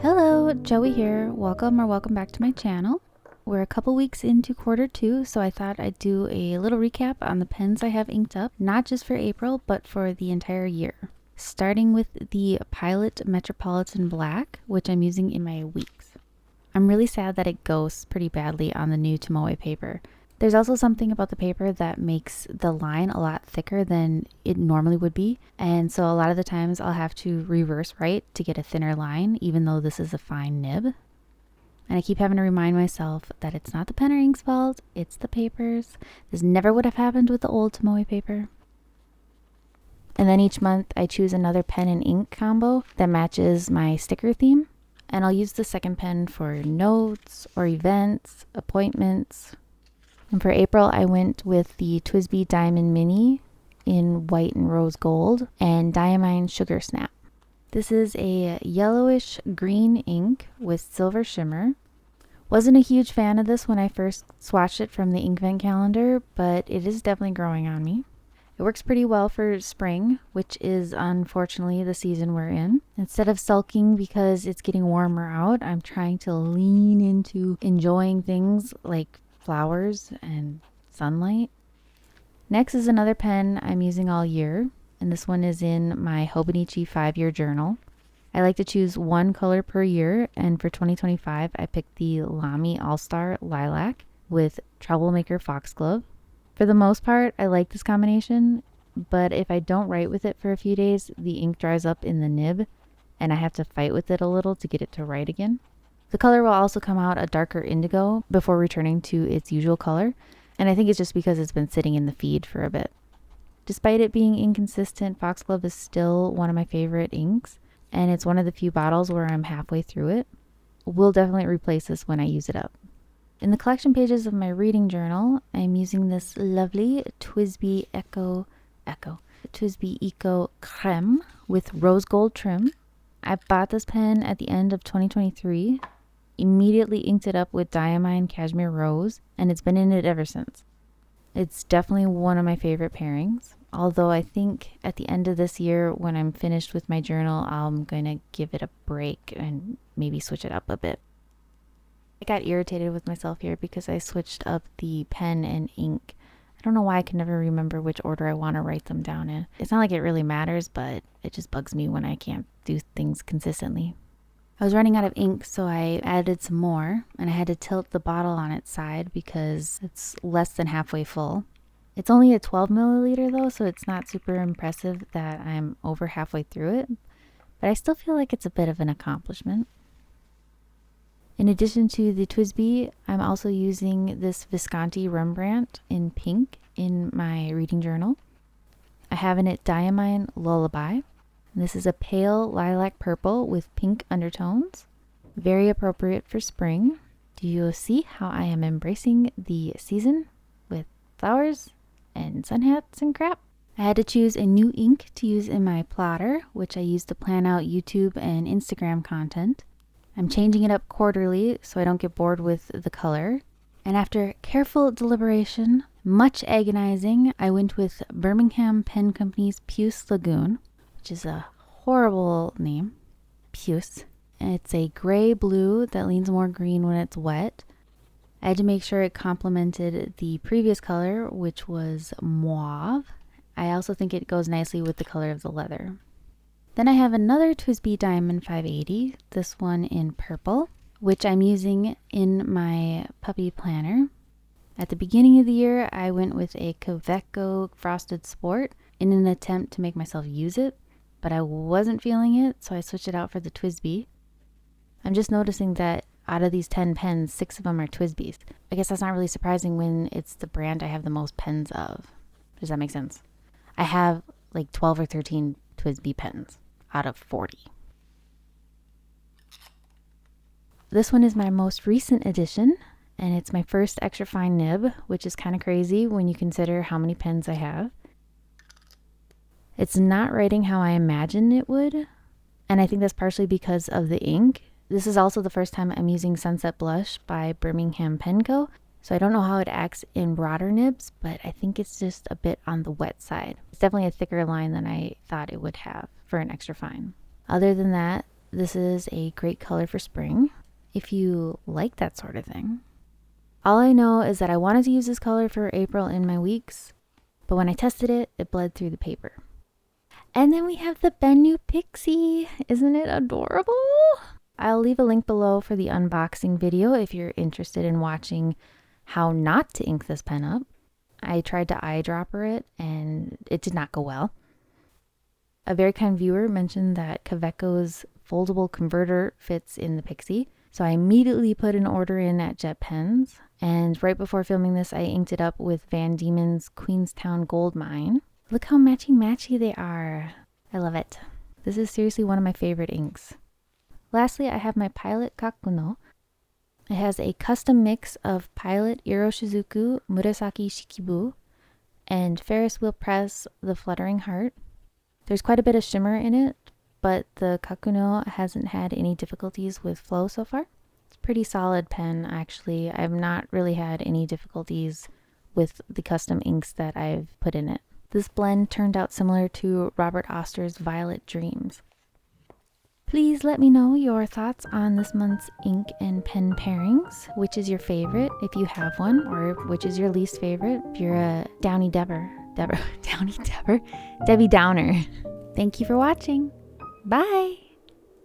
Hello, Joey here. Welcome back to my channel. We're a couple weeks into quarter 2, so I thought I'd do a little recap on the pens I have inked up, not just for April, but for the entire year. Starting with the Pilot Metropolitan Black, which I'm using in my weeks. I'm really sad that it ghosts pretty badly on the new Tomoe paper. There's also something about the paper that makes the line a lot thicker than it normally would be, and so a lot of the times I'll have to reverse write to get a thinner line, even though this is a fine nib. And I keep having to remind myself that it's not the pen or ink's fault, it's the paper's. This never would have happened with the old Tomoe paper. And then each month I choose another pen and ink combo that matches my sticker theme, and I'll use the second pen for notes or events, appointments. And for April, I went with the Twsbi Diamine Mini in white and rose gold and Diamine Sugar Snap. This is a yellowish green ink with silver shimmer. Wasn't a huge fan of this when I first swatched it from the Inkvent calendar, but it is definitely growing on me. It works pretty well for spring, which is unfortunately the season we're in. Instead of sulking because it's getting warmer out, I'm trying to lean into enjoying things like flowers and sunlight. Next is another pen I'm using all year, and this one is in my Hobonichi 5-year journal. I like to choose one color per year, and for 2025 I picked the Lamy All-Star Lilac with Troublemaker Foxglove. For the most part, I like this combination, but if I don't write with it for a few days, the ink dries up in the nib, and I have to fight with it a little to get it to write again. The color will also come out a darker indigo before returning to its usual color, and I think it's just because it's been sitting in the feed for a bit. Despite it being inconsistent, Foxglove is still one of my favorite inks, and it's one of the few bottles where I'm halfway through it. We'll definitely replace this when I use it up. In the collection pages of my reading journal, I'm using this lovely Twsbi Twsbi Eco Crème with rose gold trim. I bought this pen at the end of 2023, immediately inked it up with Diamine Cashmere Rose, and it's been in it ever since. It's definitely one of my favorite pairings, although I think at the end of this year, when I'm finished with my journal, I'm going to give it a break and maybe switch it up a bit. I got irritated with myself here because I switched up the pen and ink. I don't know why I can never remember which order I want to write them down in. It's not like it really matters, but it just bugs me when I can't do things consistently. I was running out of ink, so I added some more, and I had to tilt the bottle on its side because it's less than halfway full. It's only a 12 milliliter though, so it's not super impressive that I'm over halfway through it, but I still feel like it's a bit of an accomplishment. In addition to the Twsbi, I'm also using this Visconti Rembrandt in pink in my reading journal. I have in it Diamine Lullaby. This is a pale lilac purple with pink undertones. Very appropriate for spring. Do you see how I am embracing the season with flowers and sun hats and crap? I had to choose a new ink to use in my plotter, which I use to plan out YouTube and Instagram content. I'm changing it up quarterly so I don't get bored with the color. And after careful deliberation, much agonizing, I went with Birmingham Pen Company's Puce Lagoon, which is a horrible name, Puce. And it's a gray blue that leans more green when it's wet. I had to make sure it complemented the previous color, which was mauve. I also think it goes nicely with the color of the leather. Then I have another Twsbi Diamond 580, this one in purple, which I'm using in my puppy planner. At the beginning of the year, I went with a Kaveco Frosted Sport in an attempt to make myself use it, but I wasn't feeling it, so I switched it out for the Twsbi. I'm just noticing that out of these 10 pens, 6 of them are Twsbis. I guess that's not really surprising when it's the brand I have the most pens of. Does that make sense? I have like 12 or 13 Twsbi pens out of 40. This one is my most recent addition, and it's my first extra fine nib, which is kind of crazy when you consider how many pens I have. It's not writing how I imagined it would, and I think that's partially because of the ink. This is also the first time I'm using Sunset Blush by Birmingham Pen Co., so I don't know how it acts in broader nibs, but I think it's just a bit on the wet side. It's definitely a thicker line than I thought it would have for an extra fine. Other than that, this is a great color for spring if you like that sort of thing. All I know is that I wanted to use this color for April in my weeks, but when I tested it, it bled through the paper. And then we have the BENU Pixie. Isn't it adorable? I'll leave a link below for the unboxing video if you're interested in watching how not to ink this pen up. I tried to eyedropper it and it did not go well. A very kind viewer mentioned that Kaweco's foldable converter fits in the Pixie, so I immediately put an order in at Jet Pens, and right before filming this I inked it up with Van Dieman's Queenstown Goldmine. Look how matchy they are. I love it. This is seriously one of my favorite inks. Lastly, I have my Pilot Kakuno. It has a custom mix of Pilot Iroshizuku Murasaki Shikibu and Ferris Wheel Press The Fluttering Heart. There's quite a bit of shimmer in it, but the Kakuno hasn't had any difficulties with flow so far. It's a pretty solid pen, actually. I've not really had any difficulties with the custom inks that I've put in it. This blend turned out similar to Robert Oster's Violet Dreams. Please let me know your thoughts on this month's ink and pen pairings. Which is your favorite, if you have one, or which is your least favorite, if you're a Debbie Downer. Thank you for watching. Bye!